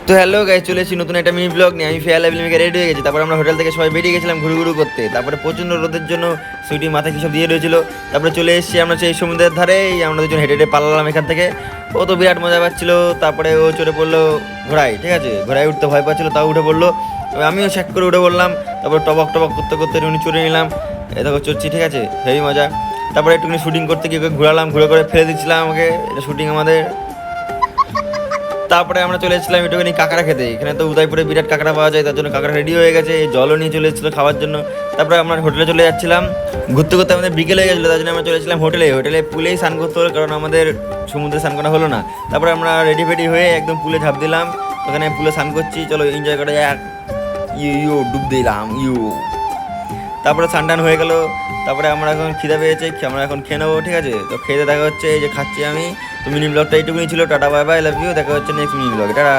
তো hello guys, চলে এসেছি নতুন একটা মিনি ব্লগ নিয়ে। আমি ফেয়ার লাইফ লিমিকে রেডি হয়ে গেছি। তারপর আমরা হোটেল থেকে সবাই বেরিয়ে গেছিলাম ঘুরু করতে। তারপরে প্রচণ্ড রোদের জন্য সুইটি মাথায় কিছু দিয়ে রয়েছিল। তারপরে চলে এসেছি আমরা সেই সমুদ্রের ধারে। আমরা দুজন হেঁটে হেঁটে পালালাম এখান থেকে। ও তো বিরাট মজা পাচ্ছিল। তারপরে ও চড়ে পড়লো ঘোড়ায়, ঠিক আছে, ঘোড়ায় উঠতে ভয় পাচ্ছিলো, তাও উঠে পড়লো। আমিও শ্যাক করে উঠে পড়লাম। তারপর টবক টবক করতে করতে উনি চড়ে নিলাম। এ দেখো চড়ছি, ঠিক আছে, হেভি মজা। তারপরে একটুখানি শুটিং করতে গিয়ে ঘোরালাম, ঘুরে করে ফেলে দিচ্ছিলাম আমাকে। এটা শুটিং আমাদের। তারপরে আমরা চলে এসেছিলাম একটুখানি কাঁকড়া খেতে। এখানে তো উদয়পুরে বিরাট কাঁকড়া পাওয়া যায়, তার জন্য কাঁকড়া রেডি হয়ে গেছে, জলও নিয়ে চলে এসেছিলো খাওয়ার জন্য। তারপরে আমরা হোটেলে চলে যাচ্ছিলাম। ঘুরতে ঘুরতে আমাদের বিকেল হয়ে গেছিলো, তার জন্য আমরা চলে এসেছিলাম হোটেলে পুলেই স্নান করতে হলো, কারণ আমাদের সমুদ্রে স্নান করা হলো না। তারপরে আমরা রেডি ফেডি হয়ে একদম পুলে ঝাঁপ দিলাম। ওখানে পুলে স্নান করছি, চলো এনজয় করা যাক। ইউ ডুব দিলাম ইউ। তারপরে স্নান হয়ে গেল। তারপরে আমরা এখন খিদে পেয়েছে, আমরা এখন খেয়ে নেবো, ঠিক আছে। তো খেতে দেখা হচ্ছে, এই যে খাচ্ছি আমি। তো মিনি ব্লগটা এইটুকুই ছিল। Tata bye bye, love you. দেখা হচ্ছে নেক্সট মিনি ব্লগে, টাটা।